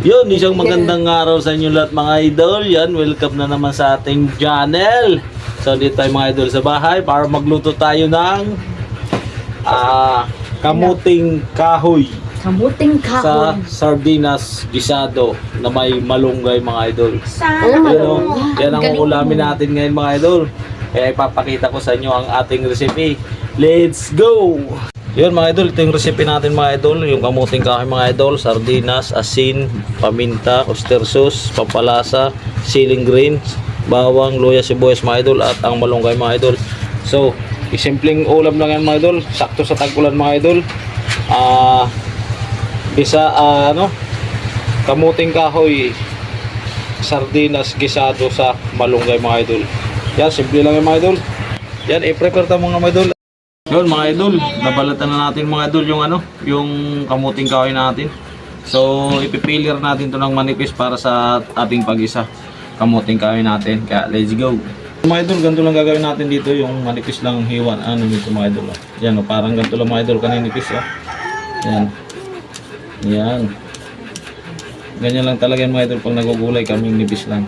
Yun, isang magandang araw sa inyo lahat mga idol. Yan, welcome na naman sa ating channel. So dito tayo mga idol sa bahay para magluto tayo ng kamuting kahoy. Kamuting Sa kahoy. sardinas gisado na may malunggay mga idol. Sana Yan ang ulamin natin ngayon mga idol. Kaya ipapakita ko sa inyo ang ating recipe. Let's go! Yun mga idol, ito yung recipe natin mga idol. Yung kamuting kahoy mga idol, sardinas, asin, paminta, oyster sauce, pampalasa, siling greens, bawang, luya, sibuyas mga idol, at ang malunggay mga idol. So, simpleng ulam lang yan mga idol. Sakto sa tag-ulan mga idol. Kamuting kahoy, sardinas gisado sa malunggay mga idol. Yan, simple lang yan mga idol. Yan, i-prepare tayo mga idol. Yun mga idol, nabalatan na natin mga idol yung kamuting kahoy natin. So, ipipilir natin to ng manipis para sa ating pag-isa kamuting kahoy natin. Kaya, let's go. Mga idol, ganito lang gagawin natin dito, yung manipis lang hiwan. Dito mga idol. Yan, parang ganito lang mga idol kaninipis. Yan. Yan. Ganyan lang talaga yung mga idol pag nagugulay kaming nipis lang.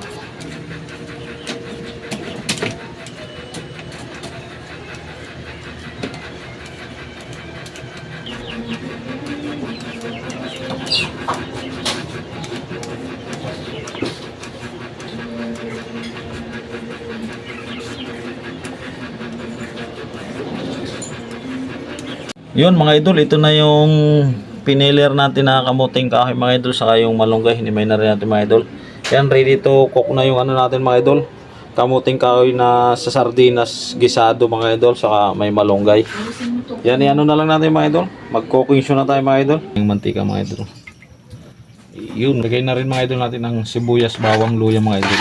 Yun mga idol, ito na yung piniler natin na kamuting kahoy mga idol, saka yung malunggay, hinimay na rin natin mga idol. Yan, ready to cook na yung natin mga idol. Kamuting kahoy na sa sardinas gisado mga idol, saka may malunggay. Yan, na lang natin mga idol. Mag-cooking show na tayo mga idol. Yung mantika mga idol. Yun, lagay na rin mga idol natin ng sibuyas, bawang, luya mga idol.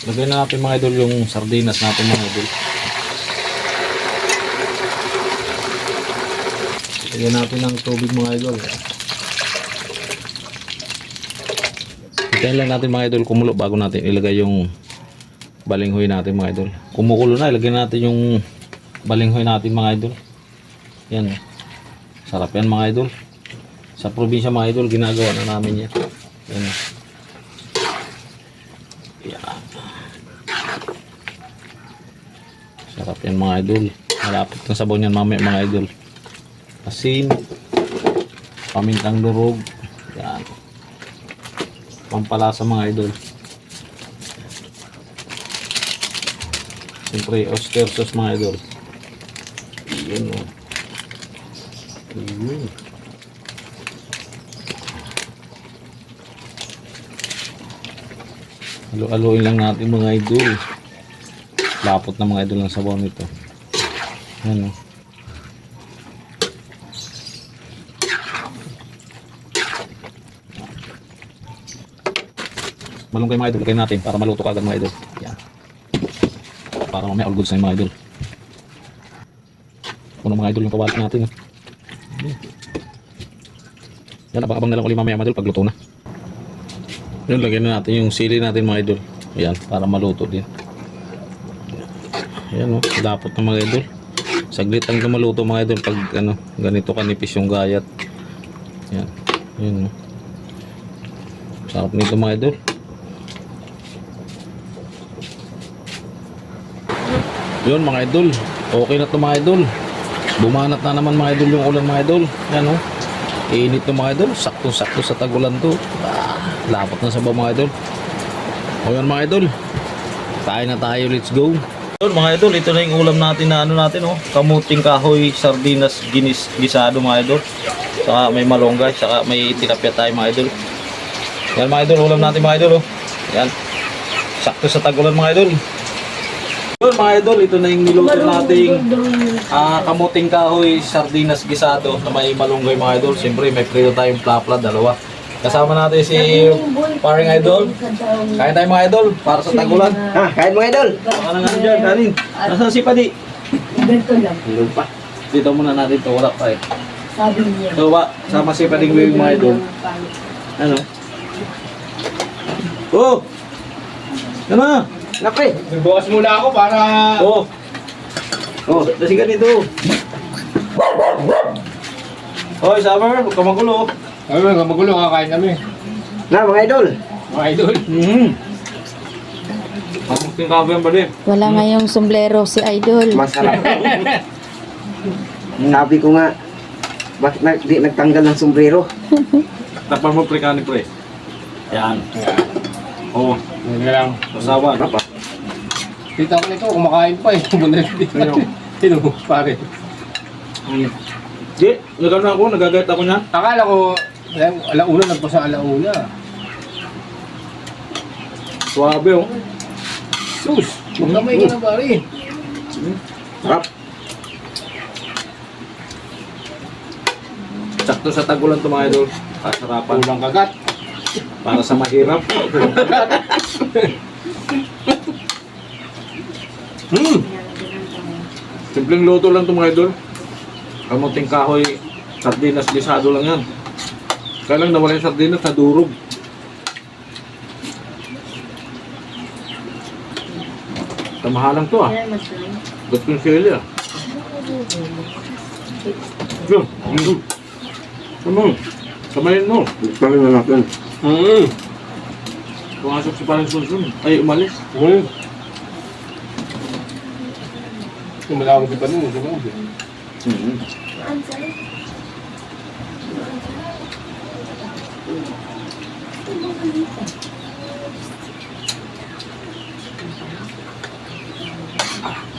Lagay na natin mga idol yung sardinas natin mga idol. Lagyan natin ng tubig mga idol. Hintayin lang natin mga idol kumulo bago natin ilagay yung balinghoy natin mga idol. Kumukulo na, ilagay natin yung balinghoy natin mga idol. Yan. Sarap yan mga idol. Sa probinsya mga idol, ginagawa na namin yan. Yan. Yan. Sarap yan mga idol. Malapit ng sabaw yan mamaya mga idol. Asin, pamintang durog, yan, pampalasa mga idol. Siyempre oyster sauce mga idol. Yun o. Yun. Halo-haloin lang natin mga idol. Lapot na mga idol ng sabaw nito. Yan o. Malunggay mga idol, lagay natin para maluto kagad mga idol. Yan. Para mamaya all goods na yung mga idol. Puno mga idol yung kawalit natin. Yan, abang-abang na lang ulit mamaya mga idol pag luto na. Yan, lagyan na natin yung sili natin mga idol. Yan, para maluto din. Yan o, dapot na mga idol. Saglit ang maluto mga idol pag ganito kanipis yung gayat. Yan, yun o. Sarap nito mga idol. Yun mga idol, okay na to mga idol. Bumanat na naman mga idol yung ulan mga idol. Yan o, init to mga idol. Sakto-sakto sa tag-ulan to. Lapot na sa bawah mga idol. O yan mga idol, kain na tayo, let's go. Yun mga idol, ito na yung ulam natin na kamuting kahoy, sardinas, gisado mga idol. Saka may malunggay, saka may tilapia tayo mga idol. Yan mga idol, ulam natin mga idol. Yan, sakto sa tag-ulan mga idol. Yun mga idol, ito na yung niluto nating kamuting kahoy, sardinas gisado na may malunggay mga idol. Siyempre may prito tayong plapla, dalawa. Kasama natin si paring idol. Kain tayo mga idol para sa tag-ulan. Kain mga idol. Baka na nga dyan, kanin. Nasaan si Padi? Ganito lang. Lupa. Dito muna natin ito, wala pa eh. Sabi niya. So ba, sama si Pading mga idol. Ano? Oh! Ano? Napre. Nagbukas muna ako para... Oh. Oh, kasi ganito. Hoy, Summer, huwag ka magulo. Ay, mga magulo, kakain kami. Na, mga idol. Mga idol. Kamuting kabe ba din? Wala ngayong sombrero si Idol. Masarap. Sabi ko nga, bakit di nagtanggal ng sombrero? Tapal mo pre kani pre. Yan. Oo. Hindi lang. Masawa. Ano pa? Tita ko nito, kumakain pa eh. Pumunta dito. Sino, pare? Di, nagano ako, nagagayat ako niya. Akala ko, alauna, nagpasa alauna. Suwabe oh. Sus, magkamay ka na pare. Sarap. Sakto sa tagulan to mga idol. Kasarapan. Ulang kagat. Para sa mahirap. Simpleng luto lang to mga idol. Kamuting kahoy, sardinas, lisado lang yan. Kaya lang nawala yung sardinas sa durog. Tamahalang to ah. Ba't yung sili ah? Yun. Ano? Kamayin mo. Sabi na natin. Pumasok si Parang Sunsun. Ay, umalis. Uy. Kumalawag ka pa nun, di ba?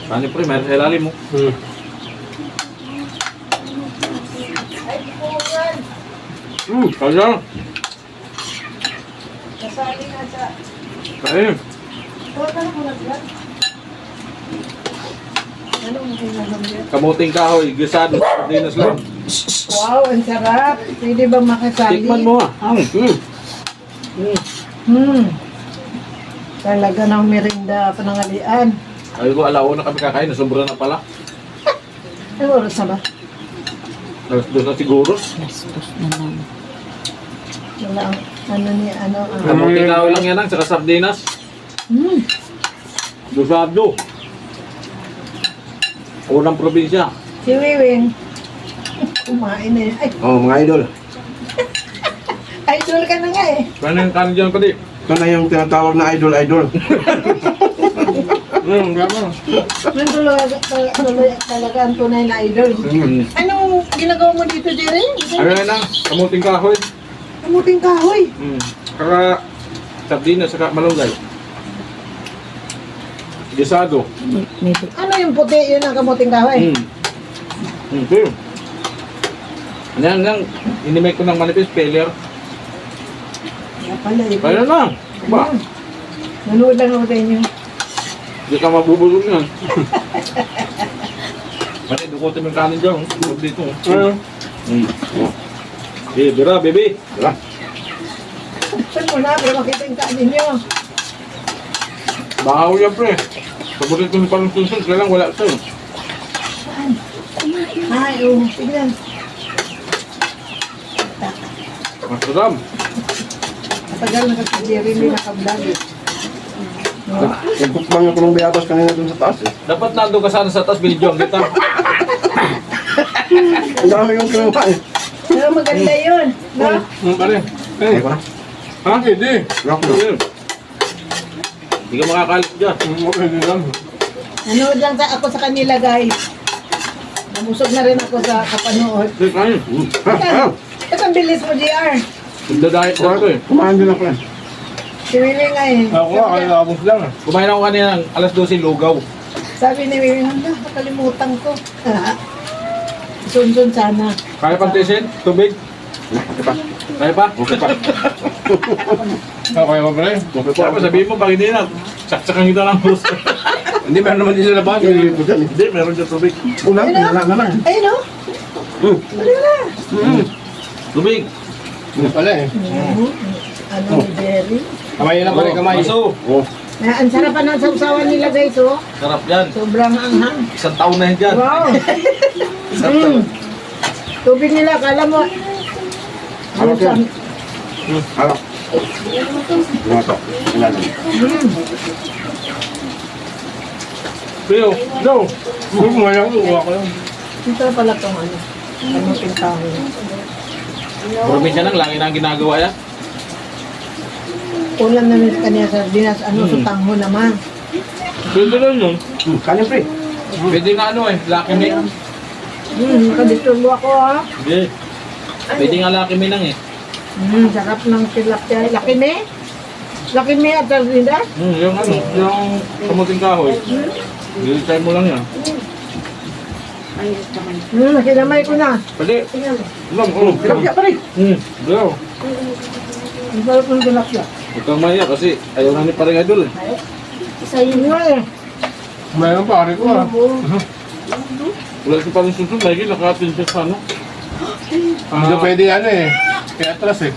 Kani pre, meron sa ilalim mo. Kaya. Kaya. Kamuting kahoy, gisado, sardinas lang. Wow, ang sarap. Pwede ba makasali? Tikman mo ah. Talaga ng merinda panangalian. Ay ko, alauna kami kakain, nasobra na pala. Ay, oras na ba? Doon na siguro. Bastos na lang. Wala ang ano ni ano. Kamuting kahoy lang yan ang, saka sardinas. Dosado. Unang probinsya. Si Wiwing. Kumain na yun. Ay, Oh, mga idol. idol ka na nga eh. Kaya yung kanin dyan pati. Ito na yung tinatawag na idol. Talaga ang tunay na idol. Anong ginagawa mo dito, Jerry? Ano yan ang, kamuting kahoy. Kamuting kahoy. Saka sardinas, saka malunggay. Gisado. May Ano yung puti yun ang kamuting kahoy? Okay. Yan, inimake ko ng manipis, failure. Kaya pala eh. Kaya na. Ba? Nanood lang ako sa inyo. Hindi ka mabubulong yan. Pati, dukotin mo yung kanin dyan. Huwag dito. Bira, baby. Bira. Saan mo na, para makita yung kanin nyo. Bahaw yan, pre. Paborit ko ni Parang Sunsun, kaya lang wala sa'yo. Ay, tignan. Masarap. Matagal na kasi Jerry hindi nakablog eh. Nagkukbang ako ng bayabas kanina dun sa taas eh. Dapat nando ka sana sa taas, binidyoan kita. Ang dami yung kinuha eh. Pero maganda yun. No? Pare. Ay, ko na. Ha? Hindi. Rock na. Hindi ka makakalit dyan. Nanood lang ako sa kanila guys. Namusog na rin ako sa kapanood. Sige, kain. Ito ang bilis mo, JR. Nagda-diet na ako eh. Kumain din ako eh. Si Willie nga eh. Ako nga, kaya nakabos lang. Kumain ako kanina ng alas 12 lugaw. Sabi ni Willie, nakalimutan ko. Sunsun sana. Kaya pang tisin? Tubig? Okay pa. Kaya pa? Okay pa. Okay mo pala Sabi, sabihin mo, pag hindi na, saksakan kita ng gusto. Hindi, meron naman din sa labas. Hindi, meron dyan tubig. Ulam, Ayun wala na lang. Ayun no? Ano na? Tubig. Hindi pala eh. Ano ni Jerry? Kamay na pala, kamay. Maso. Oh. Ang sarapan ng sausawan nila guys oh. Sarap yan. Sobrang anghang. Isang taon na yan dyan. Wow. Isang taon. Tubig nila, kala mo. Alak yan. Alak. Mga to. Wala lang. Pero, no. Huwag mo lang, uwa ko yun. Ito pala itong ano. Ano pintahin. Probinsya lang, lagi na ang ginagawa yan. Ulam namin sa kanya sa dinas, ano, sutang mo naman. Pwede lang yun. Kanin pre. Pwede nga ano eh, Lucky Me. Nakadisturbo ako ha. Hindi. Pwede nga Lucky Me lang eh. Sarap ng tilapia. Laki me? Laki me at sardinas? Yung ano, yung kamuting kahoy. Dilitain mo lang yan. Nakinamay ko na. Pwede. Alam, Tilapia pa rin. Bro. Ang sarap ng tilapia. Huwag kang maya kasi ayaw na ni parang idol eh. Yun nga eh. Mayroon pare ko ah. Wala si parang susunod, lagi nakatin siya sa ano. Hindi na pwede ano eh. Kaya atras eh.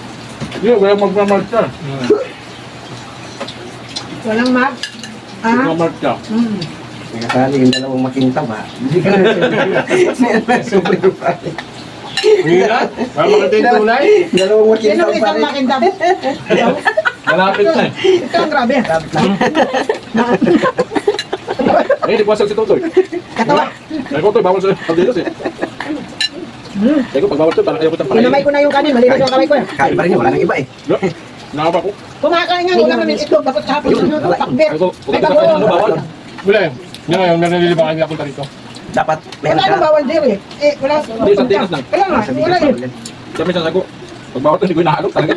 Hindi, wala magmamark siya. Walang mag. Ha? Magmamark siya. Nakasali yung dalawang makintab ha. Hindi ka na sumbre pa rin. Hindi na? Para makita yung tunay? Dalawang Sino makintab pa isang rin. makindam? Malapit na eh. Ito ang grabe. Eh, di puwasag si Totoy. Katawa. Ay, Totoy, bawal sa Alderos eh. Ay, ko, pag bawal to, parang ayaw ko tayong Kinamay ko na yung kanin. Malinis yung kamay ko eh. Kain pa rin yun, wala nang iba eh. Nakapa ko. Kumakain nga. Ulam namin ito. Dapat kahapon Yun, ano, wala. pakbet. Ay, ko, May pag ano, bawal. bago. Wala eh. Yan ngayon, nanilibangan niya punta rito. Dapat meron Wala nang ka. bawal there eh. Eh, wala. Hindi, sa tinas lang. Kaya nga, wala eh. Sabi siya sago, pag bawal to, hindi ko inahalok talaga.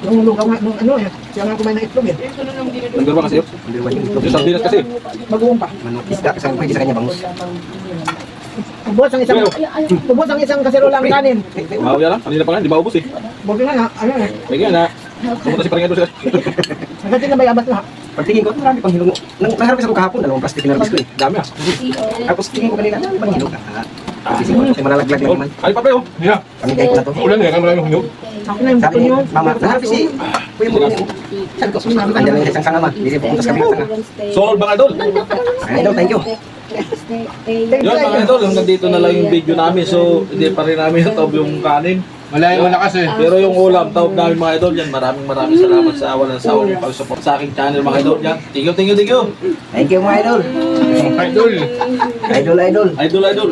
Nung lugaw nga, nung ano eh. Siya nga kumain ng itlog eh. Nagdarba kasi yun. Number one yung ito. Yung sardinas kasi. Bagoong pa. Manok isda, kasama pwede sa kanya bangus. Ubos ang isang kaserolang kanin. Bawa yan lang, kanina pa nga, di ba ubos eh. Buti nga na, ano eh. Kaya nga na, pumunta si parang idol sila. Nagdating na bayabat lahat. Pagtingin ko, marami pang hilong. Nangharap ako kahapon, dalawang plastic pinarbis ko eh. Dami ah. Tapos tingin ko kanina, marami pang hilong. Pagkising ko, malalaglag na naman. Ay, pape oh. Yeah. Kami kayo ko na to. Ulan eh, kami lang yung hinog. Ako na yung Sabi buto niya, nyo. mama, naharap si Kuya mo yun. Sabi ko, andyan lang yung isang sanga ma. Hindi pupunta sa kabilang sanga. Solve mga idol. Ay, daw, thank you. Yun mga idol, hanggang dito na lang yung video namin. So, hindi pa rin namin nataob yung kanin. Wala yung malakas eh. Pero yung ulam, taob namin mga idol yan. Maraming salamat sa walang sawang pag-support sa aking channel mga idol yan. Thank you. Thank you, mga idol. Idol. Idol. Idol.